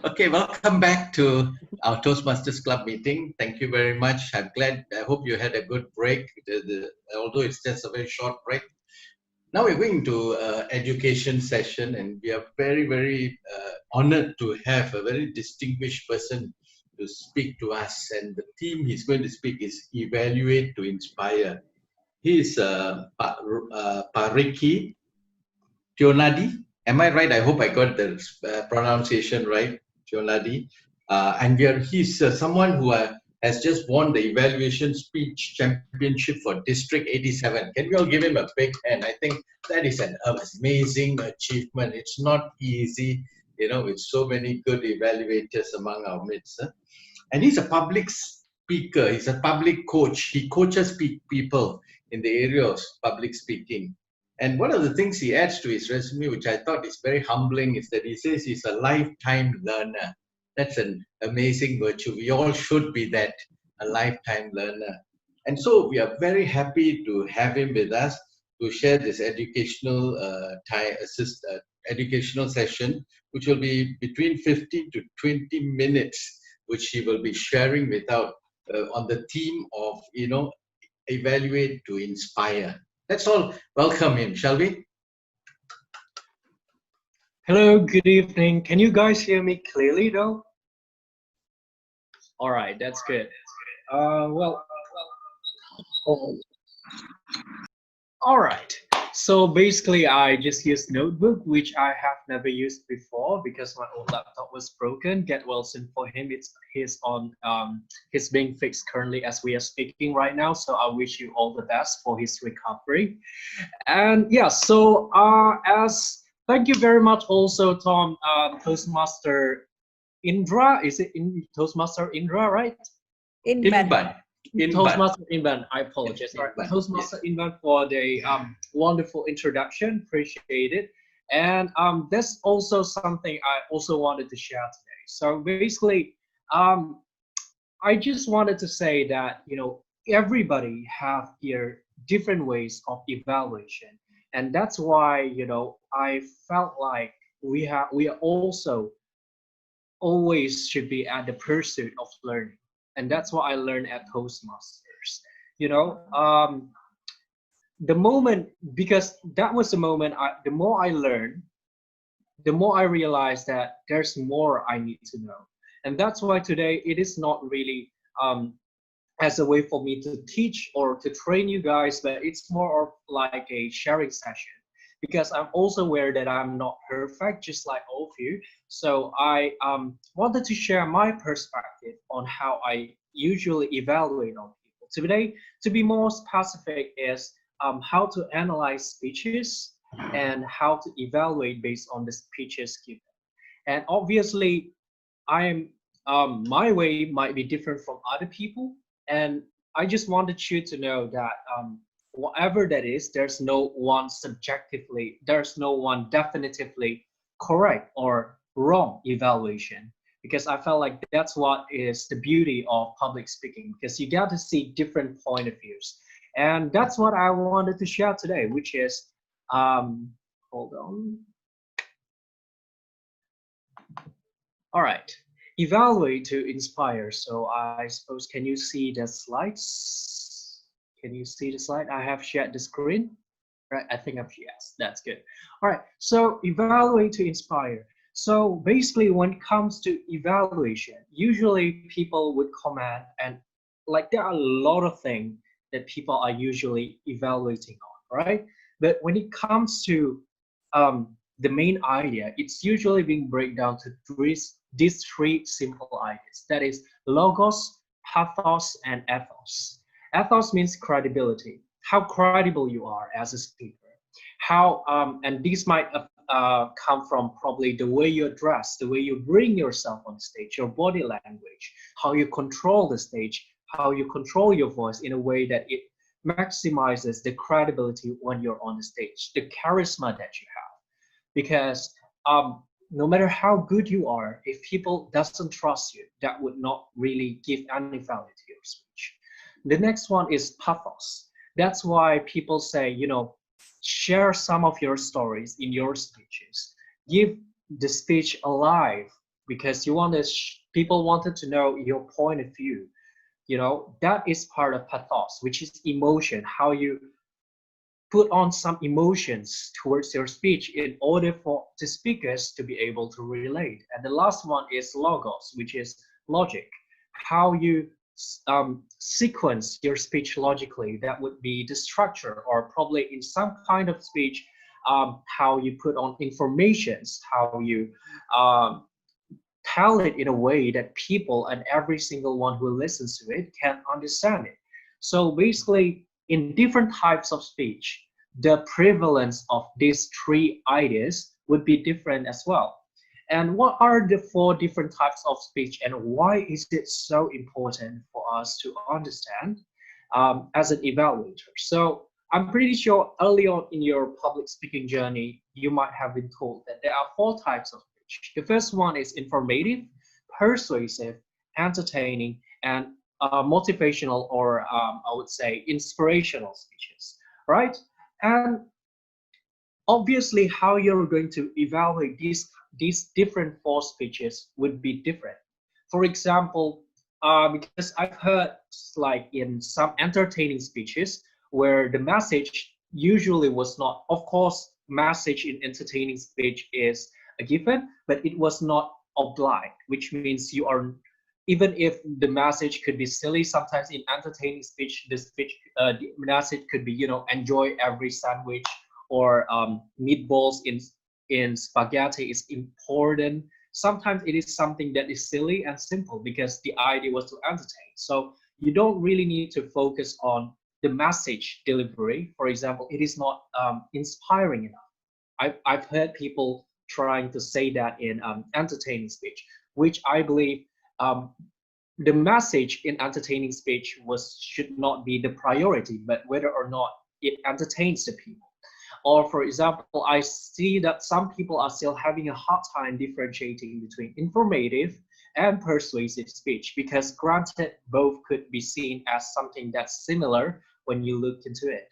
Okay, welcome back to our Toastmasters Club meeting. Thank you very much. I'm glad. I hope you had a good break. Although it's just a very short break. Now we're going to education session, and we are very honored to have a very distinguished person to speak to us. And the theme he's going to speak is evaluate to inspire. He is Pariki Tionadi. Am I right? I hope I got the pronunciation right, Tionadi. He's someone who has just won the evaluation speech championship for District 87. Can we all give him a big hand? I think that is an amazing achievement. It's not easy, with so many good evaluators among our midst. And he's a public speaker. He's a public coach. He coaches people in the area of public speaking. And one of the things he adds to his resume, which I thought is very humbling, is that he says he's a lifetime learner. That's an amazing virtue. We all should be that, a lifetime learner. And so we are very happy to have him with us to share this educational session, which will be between 15 to 20 minutes, which he will be sharing on the theme of, evaluate to inspire. Let's all welcome him, shall we? Hello, good evening. Can you guys hear me clearly though? All right, that's good. Well, all right. So basically, I just used Notebook, which I have never used before because my old laptop was broken. Get well soon for him. He's being fixed currently as we are speaking right now. So I wish you all the best for his recovery. And yeah, so thank you very much also, Tom, Toastmaster Indra. Is it in Toastmaster Indra, right? Inban. Toastmaster Inban, I apologize. Right. Toastmaster Inban for the wonderful introduction. Appreciate it. And that's also something I also wanted to share today. So basically, I just wanted to say that everybody have their different ways of evaluation, and that's why I felt like we are also always should be at the pursuit of learning. And that's what I learned at Toastmasters. The moment, because that was the moment, the more I learned, the more I realized that there's more I need to know. And that's why today it is not really as a way for me to teach or to train you guys, but it's more of like a sharing session. Because I'm also aware that I'm not perfect, just like all of you. So I wanted to share my perspective on how I usually evaluate on people. Today, to be more specific, is how to analyze speeches and how to evaluate based on the speeches given. And obviously, my way might be different from other people, and I just wanted you to know that whatever that is, there's no one definitively correct or wrong evaluation, because I felt like that's what is the beauty of public speaking, because you got to see different point of views. And that's what I wanted to share today, which is, hold on. All right, evaluate to inspire. So I suppose, can you see the slides? Can you see the slide? I have shared the screen, right? I think yes, that's good. All right, so evaluate to inspire. So basically, when it comes to evaluation, usually people would comment, and like there are a lot of things that people are usually evaluating on, right? But when it comes to the main idea, it's usually being break down to these three simple ideas. That is logos, pathos, and ethos. Ethos means credibility, how credible you are as a speaker. And these might come from probably the way you dress, the way you bring yourself on stage, your body language, how you control the stage, how you control your voice in a way that it maximizes the credibility when you're on the stage, the charisma that you have. Because no matter how good you are, if people doesn't trust you, that would not really give any value to your speech. The next one is pathos. That's why people say, share some of your stories in your speeches. Give the speech alive because you want to people wanted to know your point of view. You know, that is part of pathos, which is emotion, how you put on some emotions towards your speech in order for the speakers to be able to relate. And the last one is logos, which is logic, how you sequence your speech logically. That would be the structure, or probably in some kind of speech, how you put on informations, how you tell it in a way that people and every single one who listens to it can understand it. So basically, in different types of speech, the prevalence of these three ideas would be different as well. And what are the four different types of speech, and why is it so important for us to understand as an evaluator? So I'm pretty sure early on in your public speaking journey, you might have been told that there are four types of speech. The first one is informative, persuasive, entertaining, and motivational, or I would say inspirational speeches, right? And obviously, how you're going to evaluate these different four speeches would be different. For example, because I've heard like in some entertaining speeches where the message usually was not, of course, message in entertaining speech is a given, but it was not obliged, which means you are, even if the message could be silly, sometimes in entertaining speech, the message could be, you know, enjoy every sandwich, or meatballs in spaghetti is important. Sometimes it is something that is silly and simple because the idea was to entertain. So you don't really need to focus on the message delivery. For example, it is not inspiring enough. I've heard people trying to say that in entertaining speech, which I believe the message in entertaining speech should not be the priority, but whether or not it entertains the people. Or for example, I see that some people are still having a hard time differentiating between informative and persuasive speech, because granted, both could be seen as something that's similar when you look into it.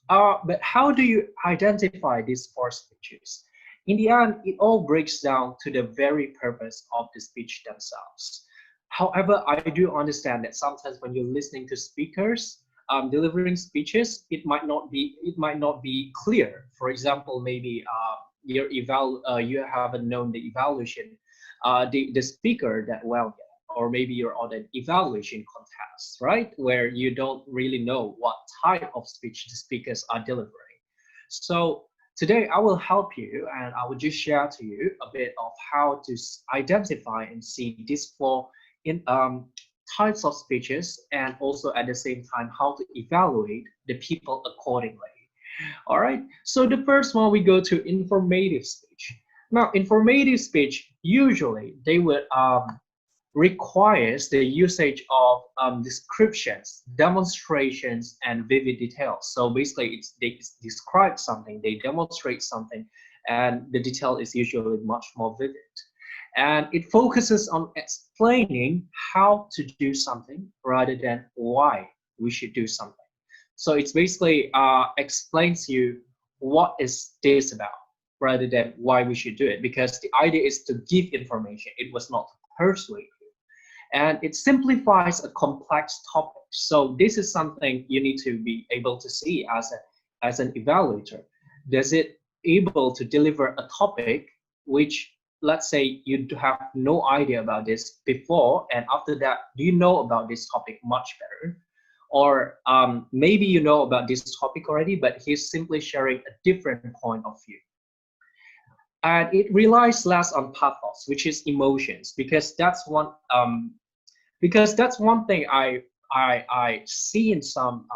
But how do you identify these four speeches? In the end, it all breaks down to the very purpose of the speech themselves. However, I do understand that sometimes when you're listening to speakers, delivering speeches, it might not be clear. For example, maybe you haven't known the evaluation, the speaker that well yet, or maybe you're on an evaluation contest, right, where you don't really know what type of speech the speakers are delivering. So today I will help you, and I will just share to you a bit of how to identify and see these four types of speeches, and also at the same time how to evaluate the people accordingly. All right, so the first one, we go to informative speech. Now, informative speech, usually they would requires the usage of descriptions, demonstrations, and vivid details. So basically, they describe something, they demonstrate something, and the detail is usually much more vivid. And it focuses on explaining how to do something rather than why we should do something. So it's basically explains you what is this about rather than why we should do it, because the idea is to give information. It was not to persuade you. And it simplifies a complex topic. So this is something you need to be able to see as an evaluator. Does it able to deliver a topic which, let's say you have no idea about this before, and after that, do you know about this topic much better? Or maybe you know about this topic already, but he's simply sharing a different point of view. And it relies less on pathos, which is emotions, because that's one thing I see in some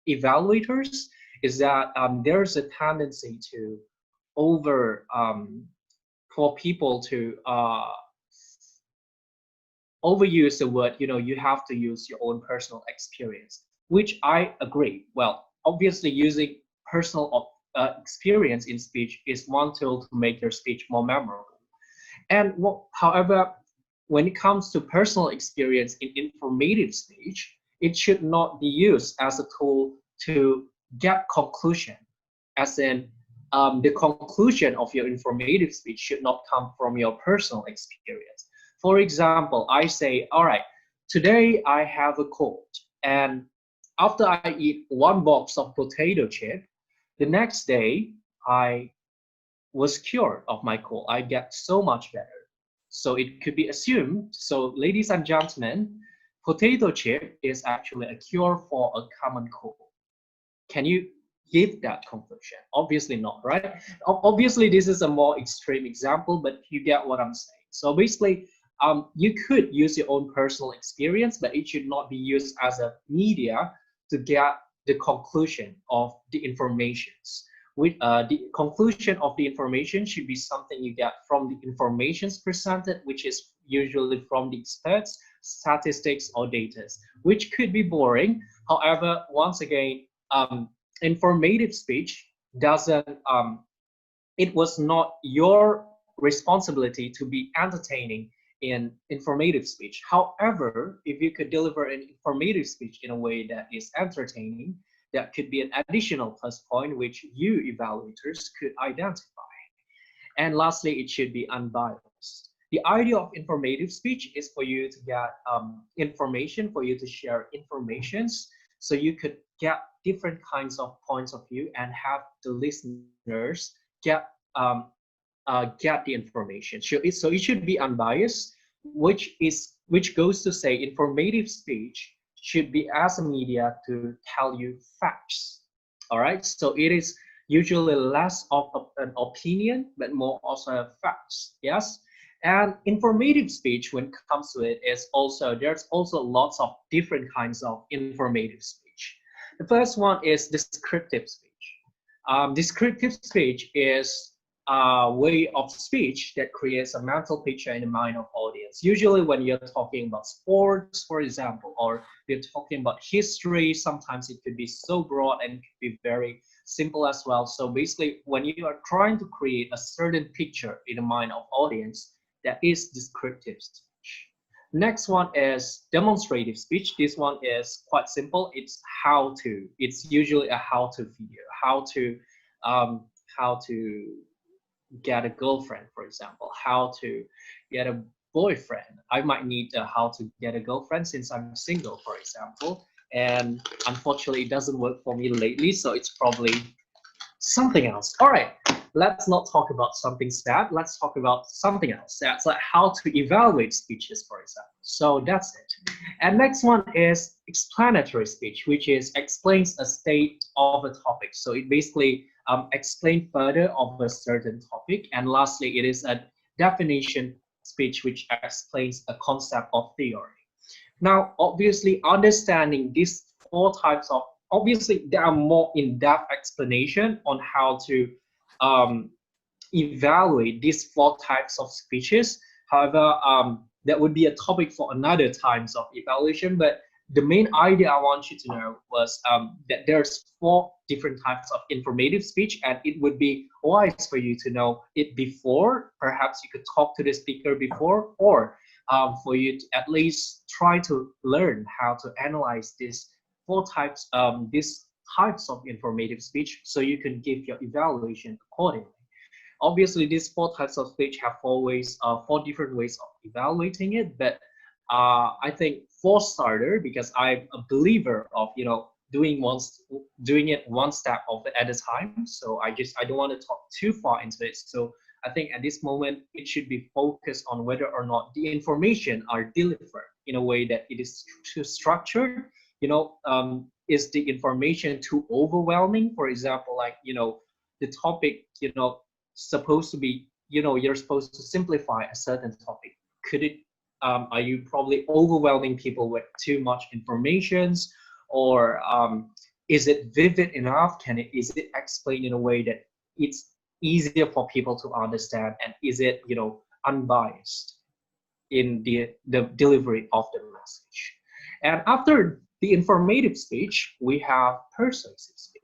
evaluators, is that there's a tendency to for people to overuse the word, you have to use your own personal experience, which I agree. Well, obviously using personal experience in speech is one tool to make your speech more memorable. And however, when it comes to personal experience in informative speech, it should not be used as a tool to get conclusion, as in the conclusion of your informative speech should not come from your personal experience. For example, I say, all right, today I have a cold, and after I eat one box of potato chip, the next day I was cured of my cold. I get so much better. So it could be assumed, so ladies and gentlemen, potato chip is actually a cure for a common cold. Can you give that conclusion? Obviously not, right? Obviously, this is a more extreme example, but you get what I'm saying. So basically, you could use your own personal experience, but it should not be used as a media to get the conclusion of the informations. The conclusion of the information should be something you get from the informations presented, which is usually from the experts, statistics, or data, which could be boring. However, once again, informative speech doesn't, it was not your responsibility to be entertaining in informative speech. However, if you could deliver an informative speech in a way that is entertaining, that could be an additional plus point which you evaluators could identify. And lastly, it should be unbiased. The idea of informative speech is for you to get information, for you to share informations, so you could get different kinds of points of view and have the listeners get the information. So it should be unbiased, which goes to say informative speech should be as a media to tell you facts. All right, so it is usually less of an opinion, but more also facts. Yes. And informative speech, when it comes to it, is also there's also lots of different kinds of informative speech. The first one is descriptive speech. Descriptive speech is a way of speech that creates a mental picture in the mind of audience. Usually when you're talking about sports, for example, or you're talking about history, sometimes it could be so broad and could be very simple as well. So basically, when you are trying to create a certain picture in the mind of audience, that is descriptive speech. Next one is demonstrative speech. This one is quite simple. It's how to. It's usually a how-to video. How to get a girlfriend, for example. How to get a boyfriend. I might need how to get a girlfriend since I'm single, for example. And unfortunately, it doesn't work for me lately. So it's probably something else. All right, let's not talk about something sad. Let's talk about something else. That's like how to evaluate speeches, for example. So that's it. And next one is explanatory speech, which is explains a state of a topic. So it basically explains further of a certain topic. And lastly, it is a definition speech, which explains a concept of theory. Now, obviously, understanding these four types of, obviously, there are more in-depth explanation on how to evaluate these four types of speeches. However, that would be a topic for another times of evaluation. But the main idea I want you to know was that there's four different types of informative speech, and it would be wise for you to know it before. Perhaps you could talk to the speaker before, or for you to at least try to learn how to analyze these types of informative speech, so you can give your evaluation accordingly. Obviously, these four types of speech have four different ways of evaluating it. But I think for starter, because I'm a believer of doing it one step at a time. So I don't want to talk too far into it. So I think at this moment it should be focused on whether or not the information are delivered in a way that it is too structured. Is the information too overwhelming? For example, like the topic supposed to be you're supposed to simplify a certain topic. Could it are you probably overwhelming people with too much informations, or is it vivid enough? Is it explained in a way that it's easier for people to understand, and is it unbiased in the delivery of the message? And after the informative speech, we have persuasive speech.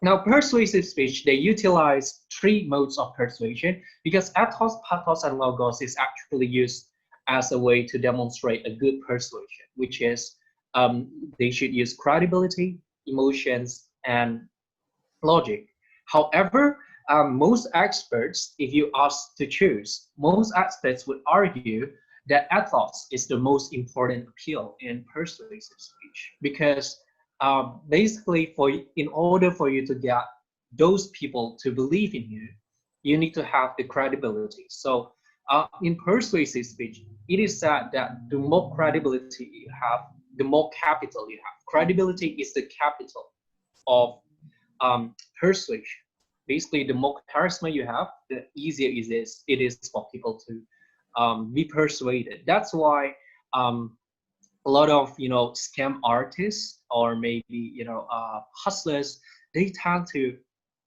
Now, persuasive speech, they utilize three modes of persuasion, because ethos, pathos, and logos is actually used as a way to demonstrate a good persuasion, which is they should use credibility, emotions, and logic. However, most experts, if you ask to choose, most experts would argue that ethos is the most important appeal in persuasive speech because basically, in order for you to get those people to believe in you, you need to have the credibility. So, in persuasive speech, it is said that the more credibility you have, the more capital you have. Credibility is the capital of persuasion. Basically, the more charisma you have, the easier it is for people to be persuaded. That's why a lot of scam artists or maybe hustlers, they tend to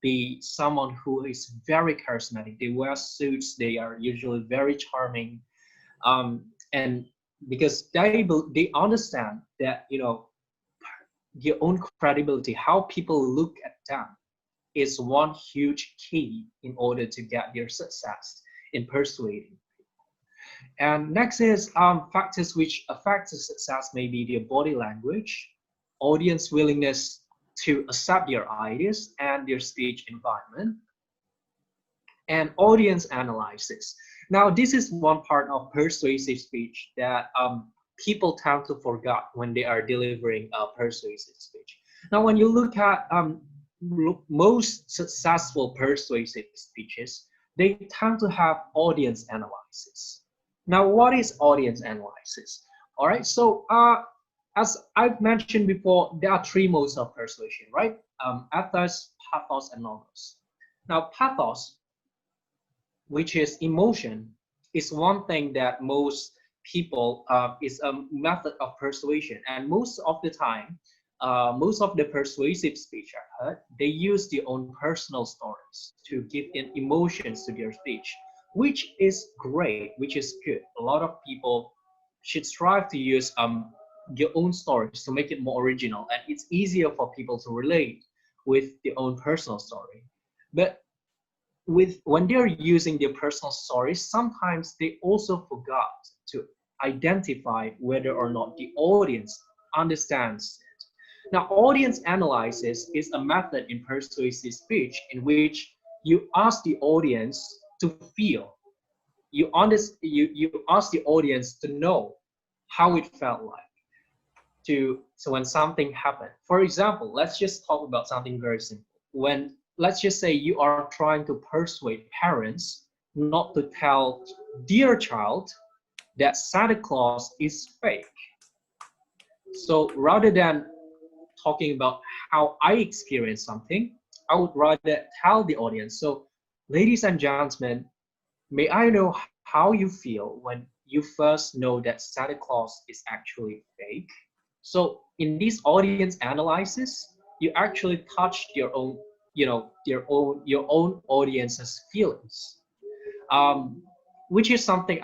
be someone who is very charismatic. They wear suits. They are usually very charming, and because they understand that your own credibility, how people look at them, is one huge key in order to get their success in persuading. And next is factors which affect the success, maybe their body language, audience willingness to accept their ideas, and their speech environment, and audience analysis. Now, this is one part of persuasive speech that people tend to forget when they are delivering a persuasive speech. Now, when you look at most successful persuasive speeches, they tend to have audience analysis. Now, what is audience analysis? All right, so as I've mentioned before, there are three modes of persuasion, right? Ethos, pathos, and logos. Now, pathos, which is emotion, is one thing that most people is a method of persuasion, and most of the time, most of the persuasive speech I've heard, they use their own personal stories to give in emotions to their speech, which is great, which is good. A lot of people should strive to use their own stories to make it more original, and it's easier for people to relate with their own personal story. But when they're using their personal stories, sometimes they also forgot to identify whether or not the audience understands it. Now, audience analysis is a method in persuasive speech in which you ask the audience to feel. You ask the audience to know how it felt like so when something happened. For example, let's just talk about something very simple. Let's just say you are trying to persuade parents not to tell their child that Santa Claus is fake. So rather than talking about how I experienced something, I would rather tell the audience. So, ladies and gentlemen, may I know how you feel when you first know that Santa Claus is actually fake? So in this audience analysis, you actually touch your own, your own audience's feelings, which is something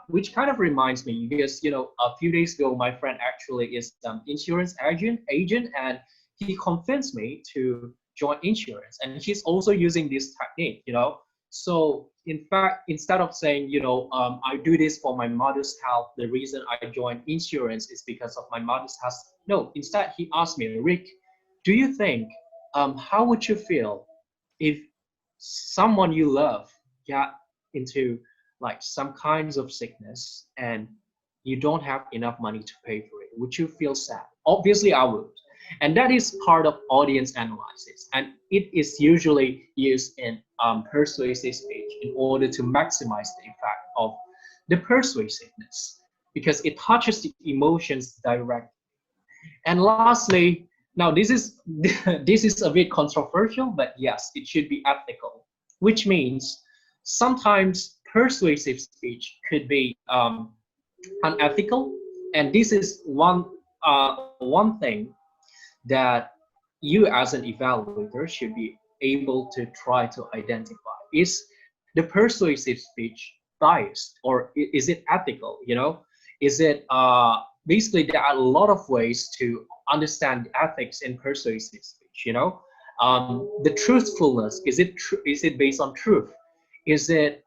which kind of reminds me because a few days ago my friend actually is an insurance agent, and he convinced me to join insurance, and he's also using this technique. So in fact, instead of saying, I do this for my mother's health, the reason I joined insurance is because of my mother's health. No, instead he asked me, Rick, do you think, how would you feel if someone you love got into like some kinds of sickness and you don't have enough money to pay for it? Would you feel sad? Obviously I would. And that is part of audience analysis, and it is usually used in persuasive speech in order to maximize the effect of the persuasiveness because it touches the emotions directly. And lastly, now this is this is a bit controversial, but yes, it should be ethical, which means sometimes persuasive speech could be unethical, and this is one thing that you as an evaluator should be able to try to identify. Is the persuasive speech biased, or is it ethical? Is it basically there are a lot of ways to understand the ethics in persuasive speech. The truthfulness, is it based on truth? Is it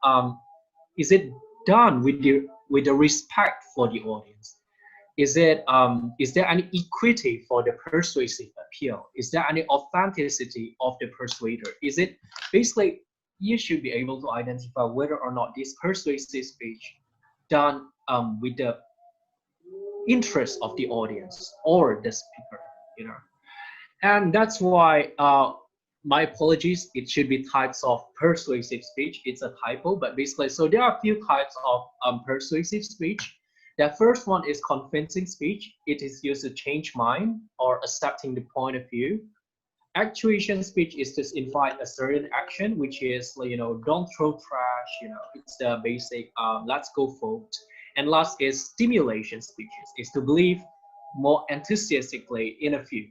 done with the respect for the audience? Is there any equity for the persuasive appeal? Is there any authenticity of the persuader? Is it basically you should be able to identify whether or not this persuasive speech done with the interest of the audience or the speaker, you know. And that's why my apologies, it should be types of persuasive speech. It's a typo, but basically, so there are a few types of persuasive speech. The first one is convincing speech. It is used to change mind or accepting the point of view. Actuation speech is to invite a certain action, which is, you know, don't throw trash, you know, it's the basic, let's go vote. And last is stimulation speeches, is to believe more enthusiastically in a view.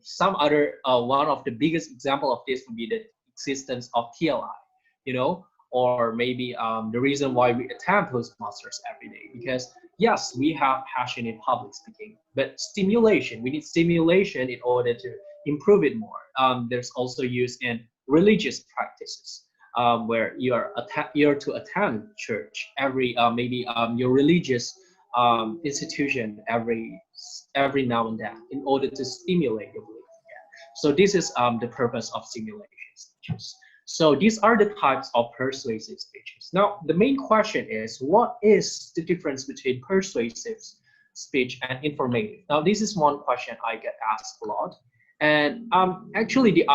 Some other, one of the biggest example of this would be the existence of TLI, you know, or maybe the reason why we attend Toastmasters every day, because yes, we have passion in public speaking, but stimulation, we need stimulation in order to improve it more. There's also used in religious practices, where you're to attend church every, maybe your religious institution every now and then in order to stimulate your belief. Yeah. So this is the purpose of stimulation speeches. So these are the types of persuasive speeches. Now, the main question is, what is the difference between persuasive speech and informative? Now, this is one question I get asked a lot. And actually, the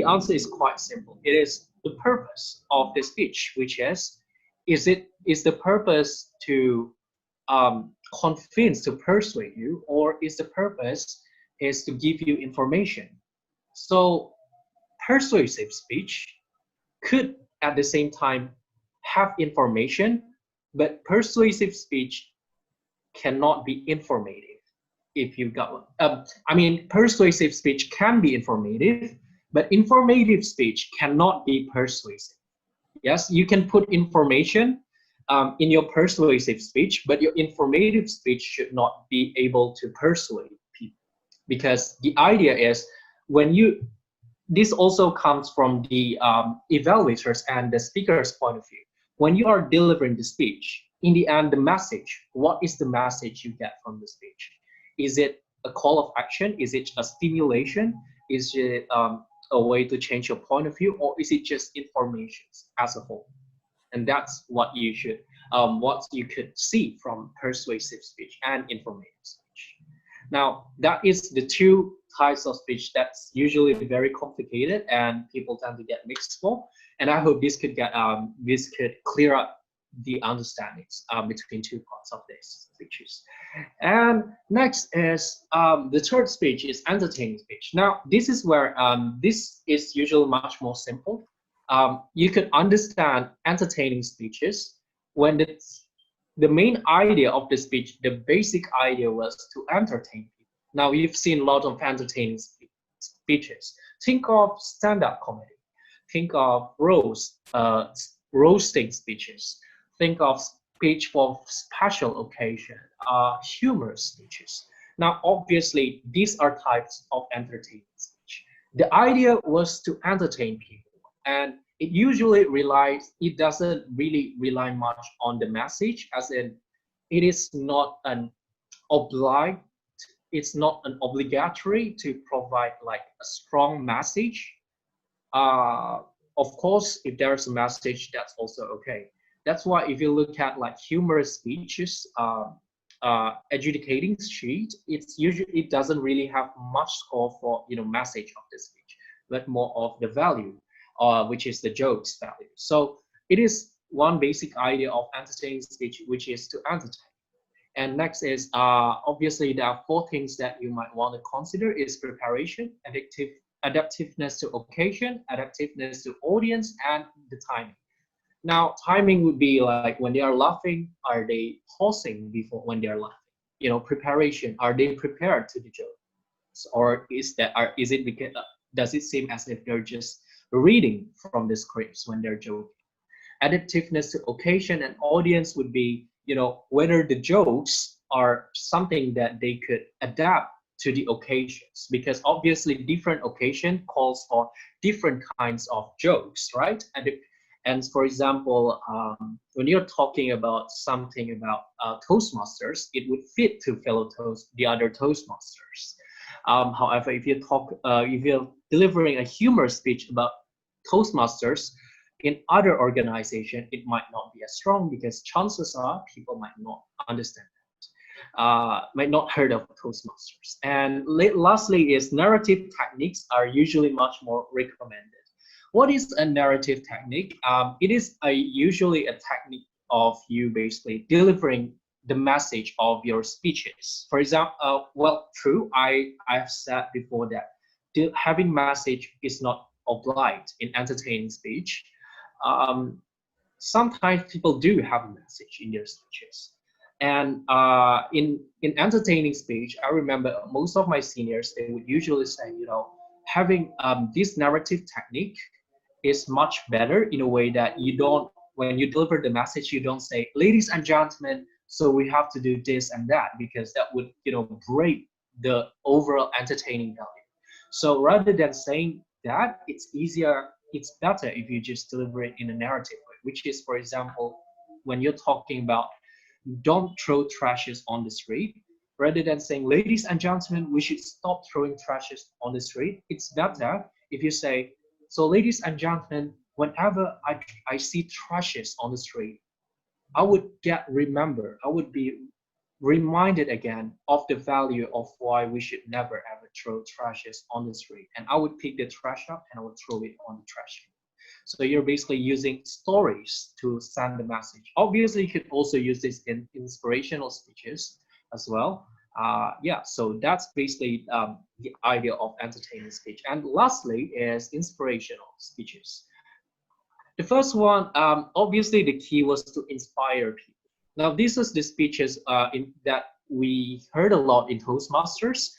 answer is quite simple. It is the purpose of the speech, which is the purpose to convince, to persuade you, or is the purpose is to give you information? So persuasive speech could at the same time have information, but persuasive speech cannot be informative. If you've got one, I mean, persuasive speech can be informative, but informative speech cannot be persuasive. Yes, you can put information in your persuasive speech, but your informative speech should not be able to persuade people, because the idea is when you, this also comes from the evaluators and the speaker's point of view. When you are delivering the speech, in the end, the message, what is the message you get from the speech? Is it a call of action? Is it a stimulation? Is it a way to change your point of view, or is it just information as a whole? And that's what you should, what you could see from persuasive speech and informative speech. Now, that is the two types of speech that's usually very complicated and people tend to get mixed for. And I hope this could get this could clear up the understandings between two parts of these speeches. And next is the third speech is entertaining speech. Now, this is where this is usually much more simple. You can understand entertaining speeches when the main idea of the speech, the basic idea was to entertain people. Now, you've seen a lot of entertaining speeches. Think of stand-up comedy. Think of roasting speeches. Think of speech for special occasion, humorous speeches. Now, obviously, these are types of entertaining speech. The idea was to entertain people, and it usually it doesn't really rely much on the message, as in it is not an obligatory to provide like a strong message. Of course, if there's a message, that's also okay. That's why if you look at like humorous speeches, adjudicating speech, it doesn't really have much score for, you know, message of the speech, but more of the value, which is the joke's value. So it is one basic idea of entertaining speech, which is to entertain. And next is obviously there are four things that you might want to consider is preparation, adaptiveness to occasion, adaptiveness to audience, and the timing. Now, timing would be like when they are laughing, are they pausing before when they are laughing? You know, preparation, are they prepared to the joke? Or does it seem as if they're just reading from the scripts when they're joking? Adaptiveness to occasion and audience would be, you know, whether the jokes are something that they could adapt to the occasions, because obviously different occasion calls for different kinds of jokes, right? And for example, when you're talking about something about Toastmasters, it would fit to the other Toastmasters. However, if you're delivering a humor speech about Toastmasters in other organization, it might not be as strong because chances are people might not understand that, might not heard of Toastmasters. And lastly is narrative techniques are usually much more recommended. What is a narrative technique? It is usually a technique of you basically delivering the message of your speeches. For example, well, true, I have said before that having message is not obliged in entertaining speech. Um, Sometimes people do have a message in their speeches. And in entertaining speech, I remember most of my seniors, they would usually say, having this narrative technique is much better in a way that you don't, when you deliver the message, you don't say, ladies and gentlemen, so we have to do this and that, because that would, break the overall entertaining value. So rather than saying that, it's better if you just deliver it in a narrative way, which is, for example, when you're talking about don't throw trashes on the street, rather than saying, ladies and gentlemen, we should stop throwing trashes on the street, it's better if you say, so ladies and gentlemen, whenever I see trashes on the street, I would be reminded again of the value of why we should never ever throw trashes on the street. And I would pick the trash up and I would throw it on the trash bin. So you're basically using stories to send the message. Obviously, you could also use this in inspirational speeches as well. Yeah, so that's basically the idea of entertaining speech. And lastly is inspirational speeches. The first one, obviously the key was to inspire people. Now, this is the speeches that we heard a lot in Toastmasters.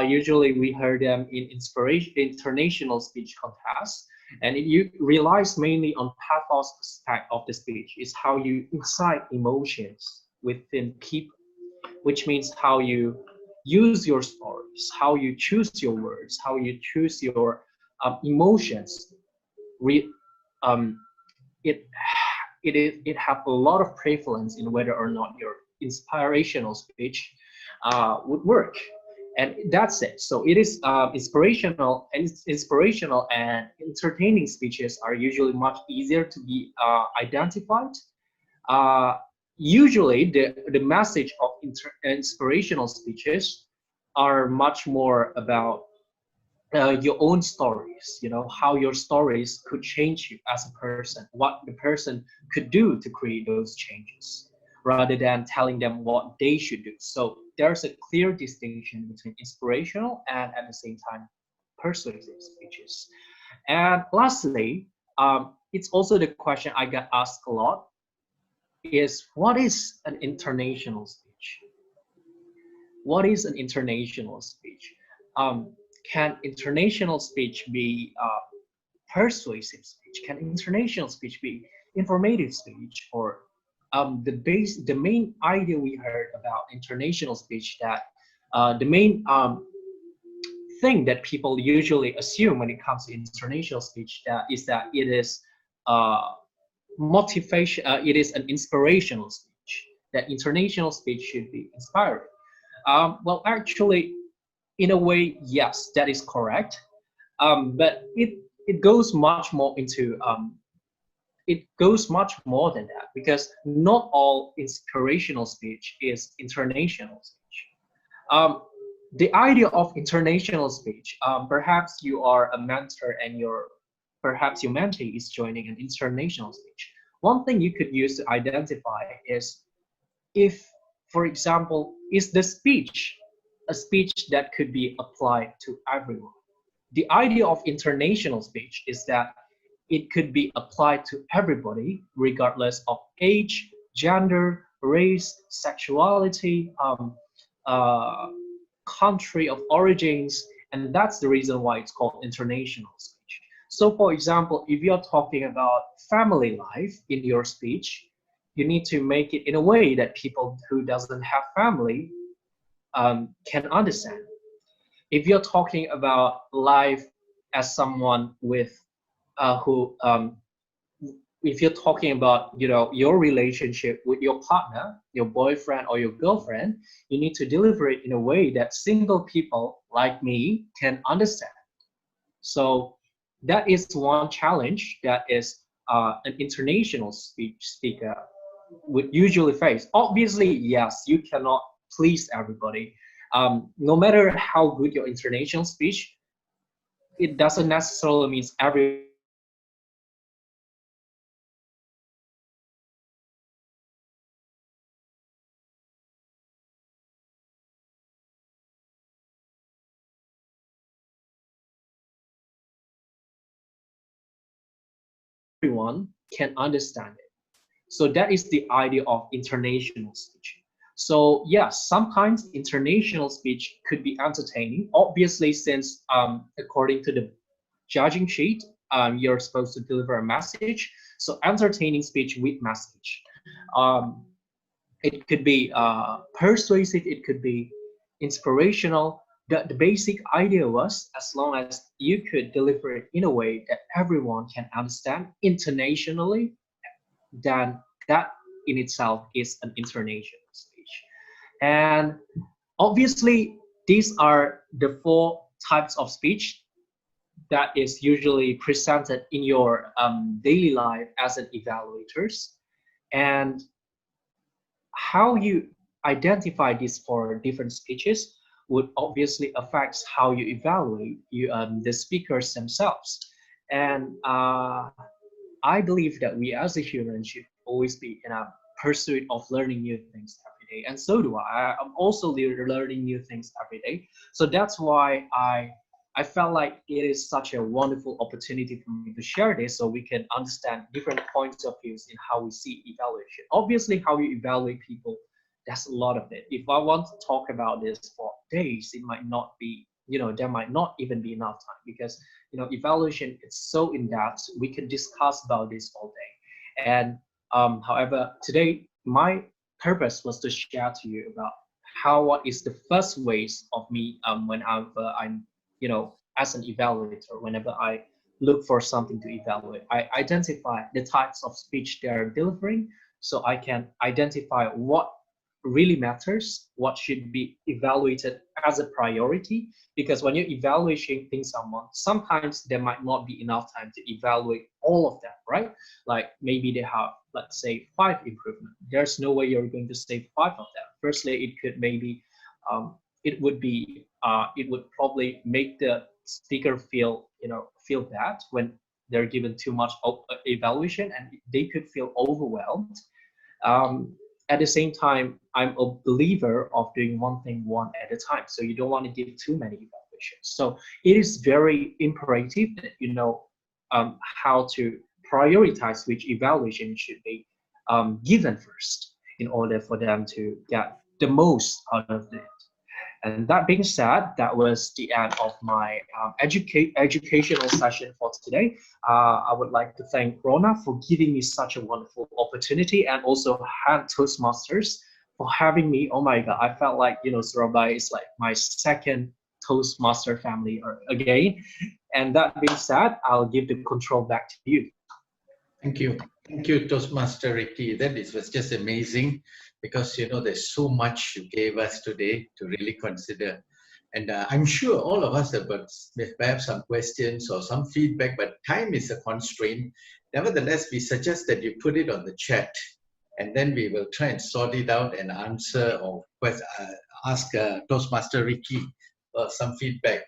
Usually we heard them in international speech contests, and you relies mainly on pathos aspect of the speech, is how you incite emotions within people, which means how you use your stories, how you choose your words, how you choose your emotions. Um, it it have a lot of prevalence in whether or not your inspirational speech would work, and that's it. So it is inspirational and entertaining speeches are usually much easier to be identified. Uh, Usually, the message of inspirational speeches are much more about your own stories, how your stories could change you as a person, what the person could do to create those changes, rather than telling them what they should do. So there's a clear distinction between inspirational and at the same time persuasive speeches. And lastly, it's also the question I get asked a lot is, what is an international speech? What is an international speech? Can international speech be persuasive speech? Can international speech be informative speech? Or the main idea we heard about international speech, that the main thing that people usually assume when it comes to international speech is that it is motivation. It is an inspirational speech. That international speech should be inspiring. Well, actually, in a way, yes, that is correct. But it goes much more into it goes much more than that, because not all inspirational speech is international speech. The idea of international speech, perhaps you are a mentor and perhaps your mentee is joining an international speech. One thing you could use to identify is if, for example, is the speech a speech that could be applied to everyone. The idea of international speech is that it could be applied to everybody, regardless of age, gender, race, sexuality, country of origins, and that's the reason why it's called international speech. So, for example, if you're talking about family life in your speech, you need to make it in a way that people who doesn't have family can understand. If you're talking about life as someone with who if you're talking about, your relationship with your partner, your boyfriend or your girlfriend, you need to deliver it in a way that single people like me can understand. So that is one challenge that is an international speaker would usually face. Obviously, yes, you cannot please everybody. No matter how good your international speech, it doesn't necessarily mean everyone will understand you. Everyone can understand it. So that is the idea of international speech. So yes, sometimes international speech could be entertaining. Obviously, since according to the judging sheet, you're supposed to deliver a message. So entertaining speech with message. Um, it could be persuasive. It could be inspirational. The basic idea was, as long as you could deliver it in a way that everyone can understand internationally, then that in itself is an international speech. And obviously, these are the four types of speech that is usually presented in your daily life as an evaluators. And how you identify these four different speeches would obviously affect how you evaluate the speakers themselves. And I believe that we as a human should always be in a pursuit of learning new things every day. And so do I. I'm also learning new things every day. So that's why I felt like it is such a wonderful opportunity for me to share this so we can understand different points of views in how we see evaluation. Obviously, how you evaluate people, that's a lot of it. If I want to talk about this for days, it might not be, there might not even be enough time because evaluation is so in depth. We can discuss about this all day. And however, today my purpose was to share to you about what is the first ways of me when I'm as an evaluator. Whenever I look for something to evaluate, I identify the types of speech they're delivering, so I can identify what really matters, what should be evaluated as a priority. Because when you're evaluating someone, sometimes there might not be enough time to evaluate all of them, right? Like maybe they have, let's say, 5 improvement. There's no way you're going to say 5 of them. Firstly, it could maybe it would probably make the speaker feel bad when they're given too much evaluation, and they could feel overwhelmed. At the same time, I'm a believer of doing one thing one at a time. So you don't want to give too many evaluations. So it is very imperative that you know how to prioritize which evaluation should be given first in order for them to get the most out of it. And that being said, that was the end of my educational session for today. I would like to thank Rona for giving me such a wonderful opportunity, and also Hand Toastmasters for having me. Oh my God, I felt like, Surabaya is like my second Toastmaster family again. And that being said, I'll give the control back to you. Thank you. Thank you, Toastmaster Ricky. Was just amazing because, there's so much you gave us today to really consider. And I'm sure all of us have perhaps some questions or some feedback, but time is a constraint. Nevertheless, we suggest that you put it on the chat, and then we will try and sort it out and answer or ask Toastmaster Ricky some feedback.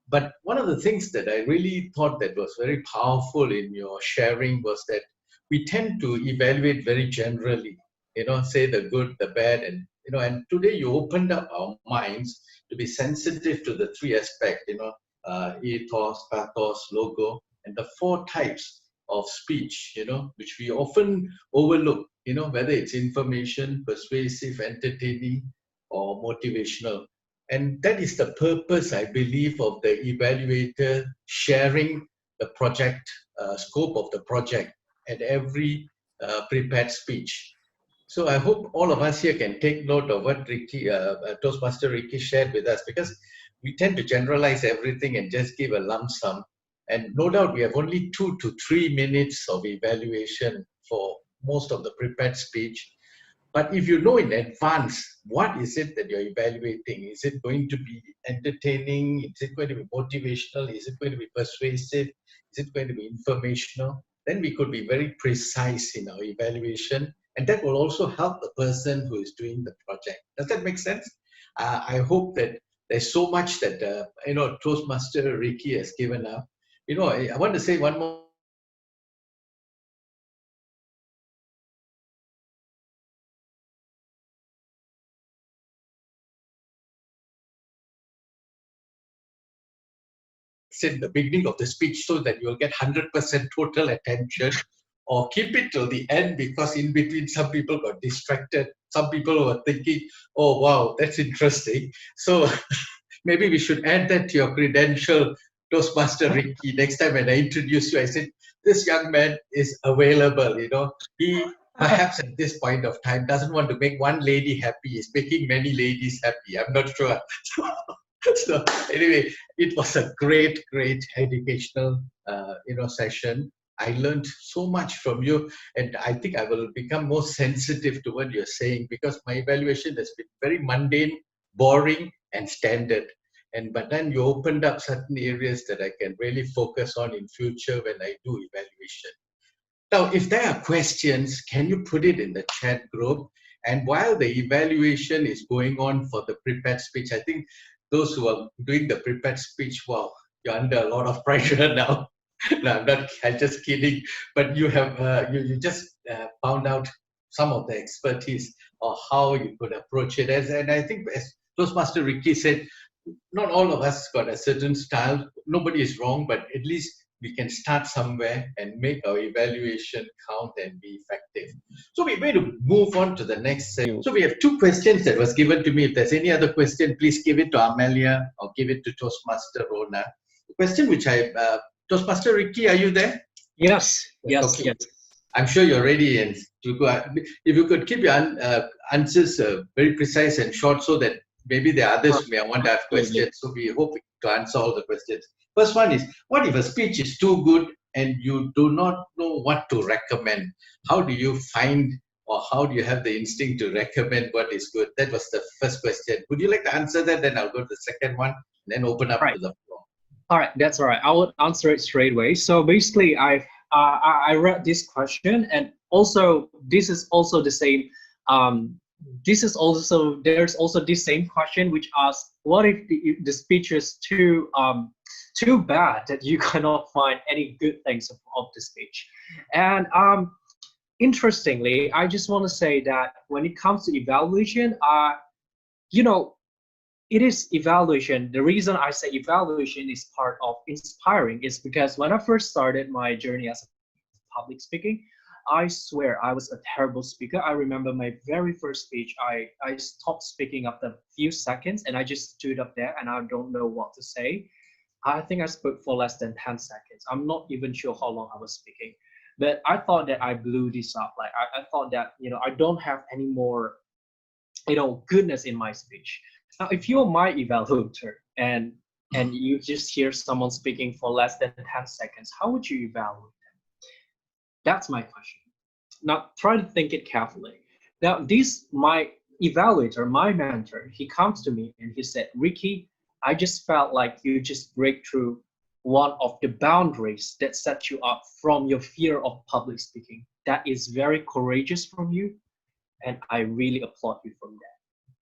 But one of the things that I really thought that was very powerful in your sharing was that we tend to evaluate very generally, say the good, the bad, and today you opened up our minds to be sensitive to the three aspects, ethos, pathos, logo, and the four types of speech, which we often overlook, whether it's information, persuasive, entertaining, or motivational. And that is the purpose, I believe, of the evaluator sharing the project, scope of the project at every prepared speech. So I hope all of us here can take note of what Toastmaster Ricky shared with us, because we tend to generalize everything and just give a lump sum. And no doubt we have only 2 to 3 minutes of evaluation for most of the prepared speech. But if you know in advance, what is it that you're evaluating? Is it going to be entertaining? Is it going to be motivational? Is it going to be persuasive? Is it going to be informational? Then we could be very precise in our evaluation. And that will also help the person who is doing the project. Does that make sense? I hope that there's so much that, Toastmaster Ricky has given up. I want to say one more in the beginning of the speech so that you'll get 100% total attention, or keep it till the end, because in between some people got distracted. Some people were thinking, oh, wow, that's interesting. So maybe we should add that to your credential, Toastmaster Ricky. Next time when I introduce you, I said, this young man is available. He perhaps at this point of time doesn't want to make one lady happy. He's making many ladies happy. I'm not sure. So anyway, it was a great educational session. I learned so much from you, and I think I will become more sensitive to what you're saying, because my evaluation has been very mundane, boring, and standard. But then you opened up certain areas that I can really focus on in future when I do evaluation. Now, if there are questions, can you put it in the chat group? And while the evaluation is going on for the prepared speech, I think those who are doing the prepared speech, wow, you're under a lot of pressure now. No, I'm just kidding. But you have you just found out some of the expertise or how you could approach it. And I think, as Toastmaster Ricky said, not all of us got a certain style. Nobody is wrong, but at least we can start somewhere and make our evaluation count and be effective. So we're going to move on to the next section. So we have 2 questions that was given to me. If there's any other question, please give it to Amelia or give it to Toastmaster Rona. The question which Toastmaster Ricky, are you there? Yes. Okay. Yes. I'm sure you're ready, and if you could keep your answers very precise and short, so that maybe the others may want to have questions. So we hope to answer all the questions. First one is, what if a speech is too good and you do not know what to recommend? How do you find, or how do you have the instinct to recommend what is good? That was the first question. Would you like to answer that? Then I'll go to the second one, and then open up to the floor. All right, that's all right. I will answer it straight away. So basically, I read this question, and also this is also the same. There's also this same question which asks, what if the speech is too bad that you cannot find any good things of the speech? And interestingly, I just want to say that when it comes to evaluation, it is evaluation. The reason I say evaluation is part of inspiring is because when I first started my journey as a public speaking, I swear I was a terrible speaker. I remember my very first speech, I stopped speaking after a few seconds, and I just stood up there and I don't know what to say. I think I spoke for less than 10 seconds. I'm not even sure how long I was speaking, but I thought that I blew this up. Like I thought that, I don't have any more, goodness in my speech. Now, if you're my evaluator and you just hear someone speaking for less than 10 seconds, how would you evaluate them? That's my question. Now, try to think it carefully. Now, my evaluator, my mentor, he comes to me and he said, Ricky, I just felt like you just break through one of the boundaries that set you up from your fear of public speaking. That is very courageous from you, and I really applaud you for that.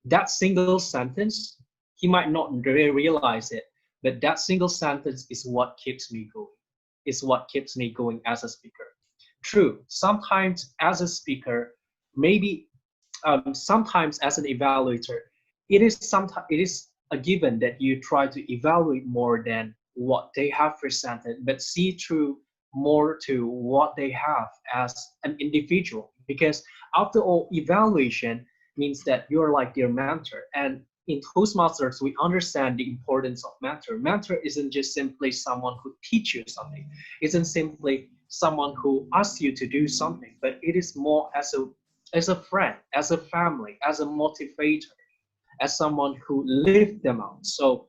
That single sentence, he might not really realize it, but that single sentence is what keeps me going. It's what keeps me going as a speaker. True, sometimes as a speaker, maybe sometimes as an evaluator, it is a given that you try to evaluate more than what they have presented, but see through more to what they have as an individual. Because after all, evaluation means that you're like their mentor. And in Toastmasters, we understand the importance of mentor. Mentor isn't just simply someone who teaches you something. Isn't simply someone who asks you to do something, but it is more as a friend, as a family, as a motivator, as someone who lifts them out. So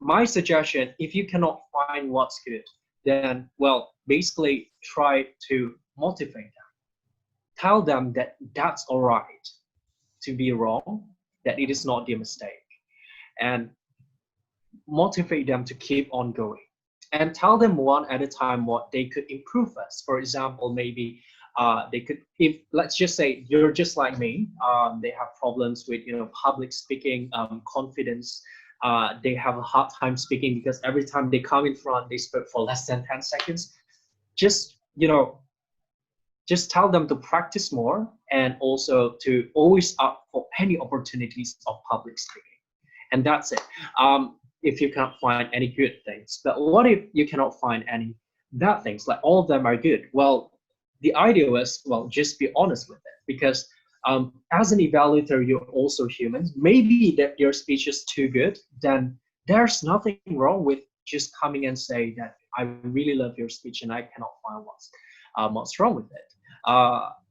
my suggestion, if you cannot find what's good, then, well, basically try to motivate them. Tell them that that's all right to be wrong, that it is not their mistake, and motivate them to keep on going. And tell them one at a time what they could improve as. For example, maybe they could, if let's just say you're just like me, they have problems with public speaking, confidence. They have a hard time speaking because every time they come in front, they speak for less than 10 seconds. Just just tell them to practice more and also to always up for any opportunities of public speaking. And that's it. If you cannot find any good things, but what if you cannot find any bad things? Like all of them are good. Well, the idea was, well, just be honest with it, because as an evaluator, you're also human. Maybe that your speech is too good, then there's nothing wrong with just coming and say that I really love your speech and I cannot find what's wrong with it.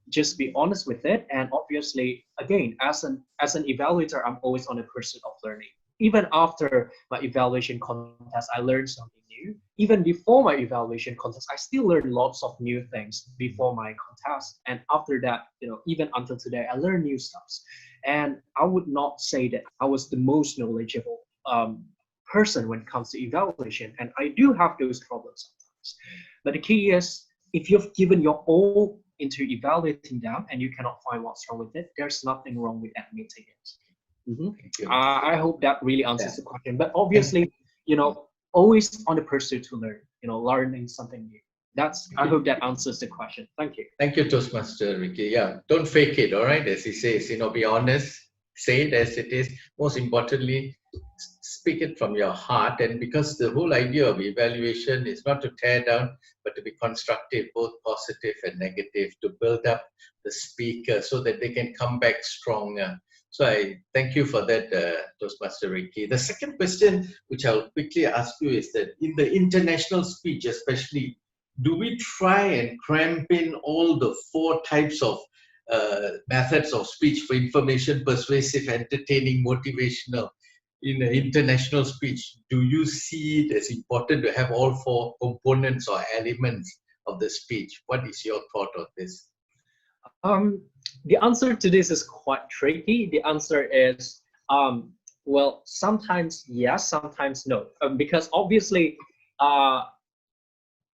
Just be honest with it, and obviously, again, as an evaluator, I'm always on the pursuit of learning. Even after my evaluation contest, I learned something new. Even before my evaluation contest, I still learned lots of new things before my contest. And after that, even until today, I learn new stuff. And I would not say that I was the most knowledgeable person when it comes to evaluation. And I do have those problems sometimes. But the key is, if you've given your all into evaluating them and you cannot find what's wrong with it, there's nothing wrong with admitting it. I hope that really answers the question. But obviously, always on the pursuit to learn, learning something new. I hope that answers the question. Thank you. Thank you, Toastmaster Ricky. Yeah, don't fake it, all right? As he says, be honest, say it as it is. Most importantly, speak it from your heart. And because the whole idea of evaluation is not to tear down, but to be constructive, both positive and negative, to build up the speaker so that they can come back stronger. So I thank you for that, Toastmaster Ricky. The second question, which I'll quickly ask you, is that in the international speech, especially, do we try and cramp in all the 4 types of methods of speech for information, persuasive, entertaining, motivational in an international speech? Do you see it as important to have all 4 components or elements of the speech? What is your thought on this? The answer to this is quite tricky. The answer is, well, sometimes yes, sometimes no. Because obviously,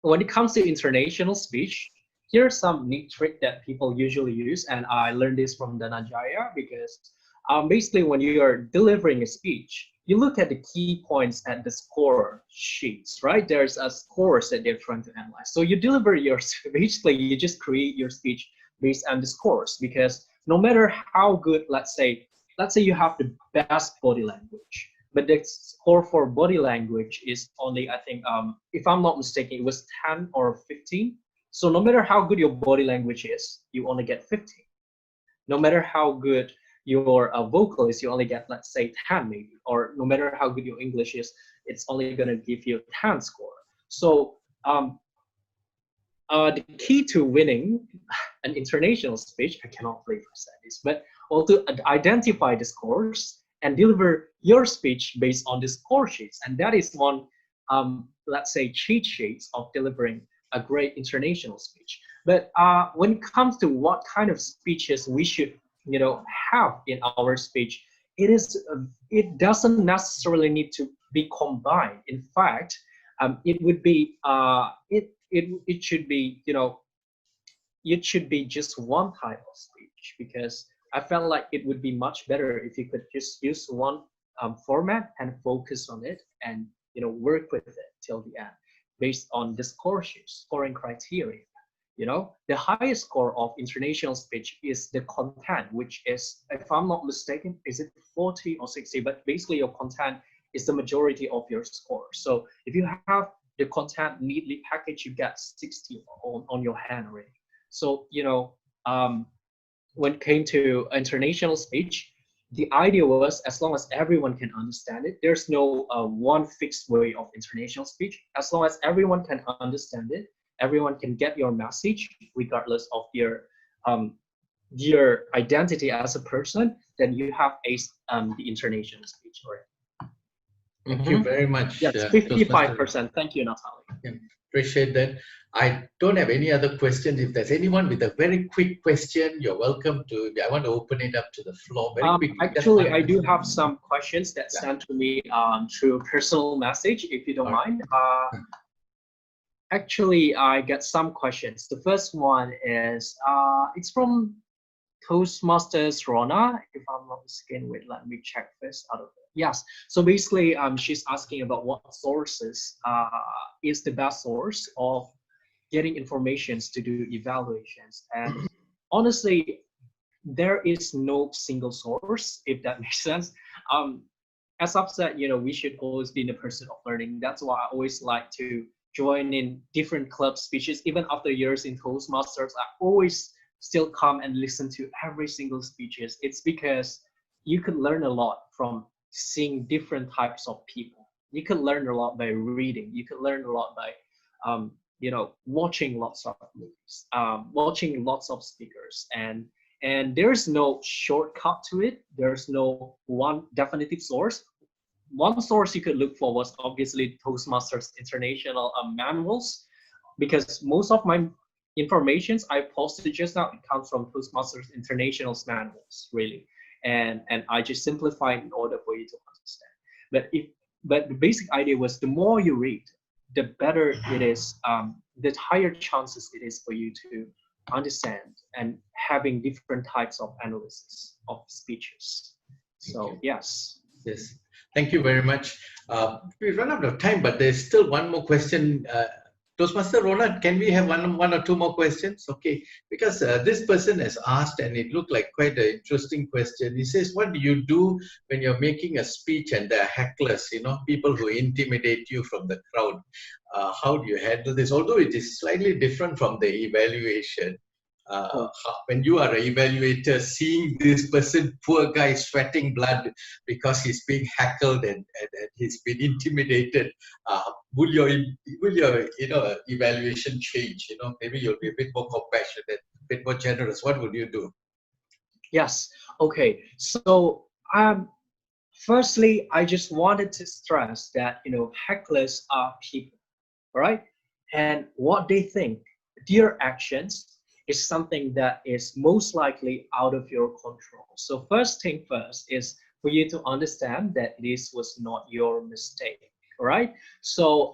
when it comes to international speech, here's some neat trick that people usually use, and I learned this from Danajaya, because basically when you are delivering a speech, you look at the key points at the score sheets, right? There's a scores that they're trying to analyze. So you deliver basically you just create your speech based on the scores, because no matter how good, let's say you have the best body language, but the score for body language is only, I think, if I'm not mistaken, it was 10 or 15. So no matter how good your body language is, you only get 15. No matter how good your vocal is, you only get, let's say, 10 maybe. Or no matter how good your English is, it's only going to give you 10 score. So the key to winning an international speech, I cannot believe I said this, but also identify the scores and deliver your speech based on the score sheets. And that is one, let's say, cheat sheets of delivering a great international speech. But when it comes to what kind of speeches we should, have in our speech, it doesn't necessarily need to be combined. In fact, it would be it should be it should be just one type of speech, because I felt like it would be much better if you could just use one format and focus on it, and work with it till the end based on the scoring criteria. The highest score of international speech is the content, which is, if I'm not mistaken, is it 40 or 60? But basically your content is the majority of your score. So if you have the content neatly packaged, you get 60 on your hand already. So, when it came to international speech, the idea was, as long as everyone can understand it, there's no one fixed way of international speech. As long as everyone can understand it, everyone can get your message, regardless of your identity as a person, then you have the international speech already. Thank you very much. Yes, 55%. Thank you, Natalie. Yeah. Appreciate that. I don't have any other questions. If there's anyone with a very quick question, you're welcome to. I want to open it up to the floor very quickly. Just Actually, one I do question. have some questions that Yeah. sent to me through personal message, if you don't All right. mind. Actually, I get some questions. The first one is it's from Toastmasters Rona, if I'm not mistaken. Wait, let me check this out of it. Yes. So basically, she's asking about what sources is the best source of getting informations to do evaluations. And honestly, there is no single source, if that makes sense. Um, as I've said, we should always be in the pursuit of learning. That's why I always like to join in different club speeches. Even after years in Toastmasters, I always still come and listen to every single speeches. It's because you could learn a lot from seeing different types of people. You could learn a lot by reading. You could learn a lot by, watching lots of movies, watching lots of speakers, and there's no shortcut to it. There's no one definitive source. One source you could look for was obviously Toastmasters International manuals, because most of my informations I posted just now, it comes from Toastmasters International's manuals, really, and I just simplify it in order for you to understand. But the basic idea was the more you read, the better it is, the higher chances it is for you to understand and having different types of analysis of speeches. So yes. Yes. Thank you very much. We've run out of time, but there's still one more question. Toastmaster Ronald, can we have one or two more questions? Okay, because this person has asked, and it looked like quite an interesting question. He says, what do you do when you're making a speech and there are hecklers, people who intimidate you from the crowd? How do you handle this? Although it is slightly different from the evaluation. When you are an evaluator, seeing this person, poor guy, sweating blood because he's being heckled and he's been intimidated, will your evaluation change? Maybe you'll be a bit more compassionate, a bit more generous. What would you do? Yes. Okay. So firstly, I just wanted to stress that hecklers are people, all right, and what they think, their actions, is something that is most likely out of your control. So first thing first is for you to understand that this was not your mistake. All right. So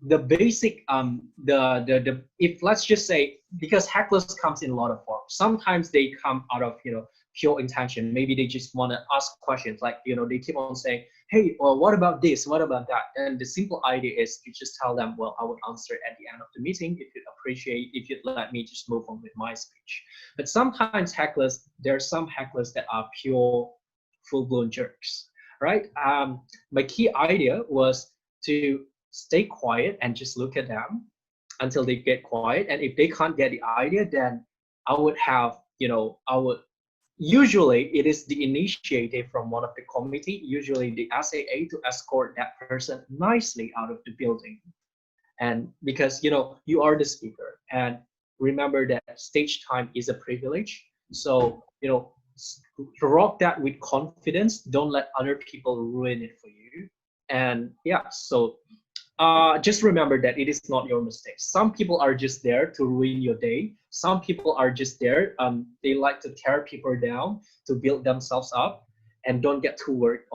the basic the if let's just say, because hecklers comes in a lot of forms. Sometimes they come out of pure intention. Maybe they just want to ask questions, like they keep on saying, hey, well, what about this? What about that? And the simple idea is you just tell them, well, I would answer at the end of the meeting if you'd appreciate, if you'd let me just move on with my speech. But sometimes hecklers, there are some hecklers that are pure, full-blown jerks, right? My key idea was to stay quiet and just look at them until they get quiet. And if they can't get the idea, then I would have, usually it is the initiative from one of the committee, usually the SAA, to escort that person nicely out of the building. And because you are the speaker, and remember that stage time is a privilege. So rock that with confidence. Don't let other people ruin it for you. And yeah, so just remember that it is not your mistake. Some people are just there to ruin your day. Some people are just there. They like to tear people down to build themselves up, and don't get too work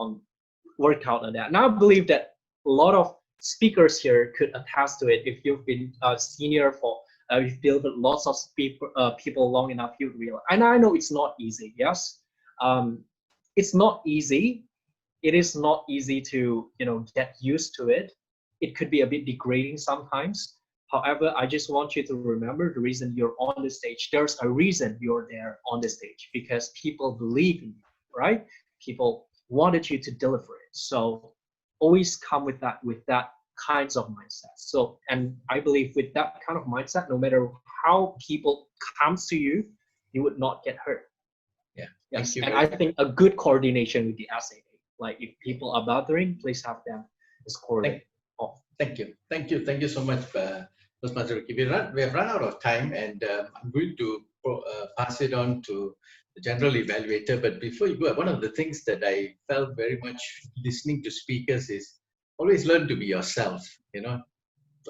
out on that. And I believe that a lot of speakers here could attest to it. If you've been a senior for, you've built lots of people long enough, you realize. And I know it's not easy. Yes, it's not easy. It is not easy to get used to it. It could be a bit degrading sometimes. However, I just want you to remember the reason you're on the stage. There's a reason you're there on the stage, because people believe in you, right? People wanted you to deliver it. So always come with that kinds of mindset. So, and I believe with that kind of mindset, no matter how people comes to you, you would not get hurt. Yeah. Yes. And I think a good coordination with the SAA. Like if people are bothering, please have them escorted off. Thank you so much, Toastmaster Ricky. We have run out of time, and I'm going to pass it on to the general evaluator. But before you go, one of the things that I felt very much listening to speakers is always learn to be yourself.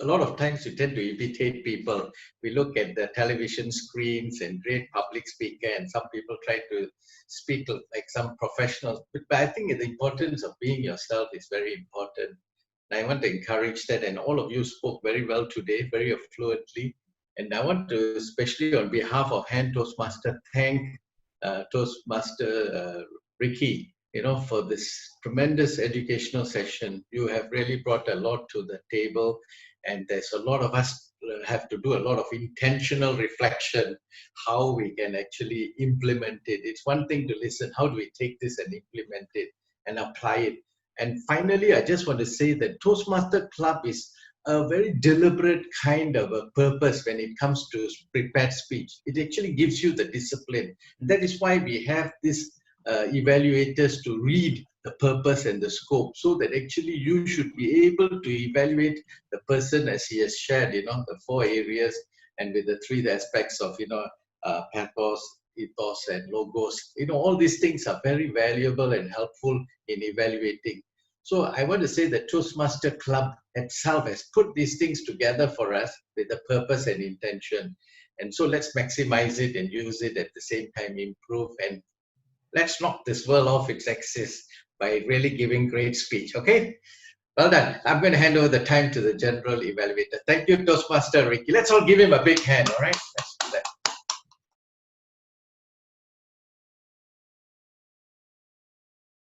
a lot of times we tend to imitate people. We look at the television screens and great public speaker, and some people try to speak like some professionals. But I think the importance of being yourself is very important. And I want to encourage that. And all of you spoke very well today, very fluently. And I want to, especially on behalf of Hand Toastmaster, thank Toastmaster Ricky, for this tremendous educational session. You have really brought a lot to the table, and there's a lot of us have to do a lot of intentional reflection how we can actually implement it. It's one thing to listen, how do we take this and implement it and apply it? And finally, I just want to say that Toastmaster Club is a very deliberate kind of a purpose when it comes to prepared speech. It actually gives you the discipline. That is why we have this evaluators to read the purpose and the scope, so that actually you should be able to evaluate the person as he has shared, the 4 areas, and with the 3 aspects of, pathos, ethos, and logos. All these things are very valuable and helpful in evaluating. So I want to say that Toastmaster Club itself has put these things together for us with a purpose and intention. And so let's maximize it and use it at the same time, improve, and let's knock this world off its axis by really giving great speech. Okay? Well done. I'm going to hand over the time to the general evaluator. Thank you, Toastmaster Ricky. Let's all give him a big hand, all right? Let's do that.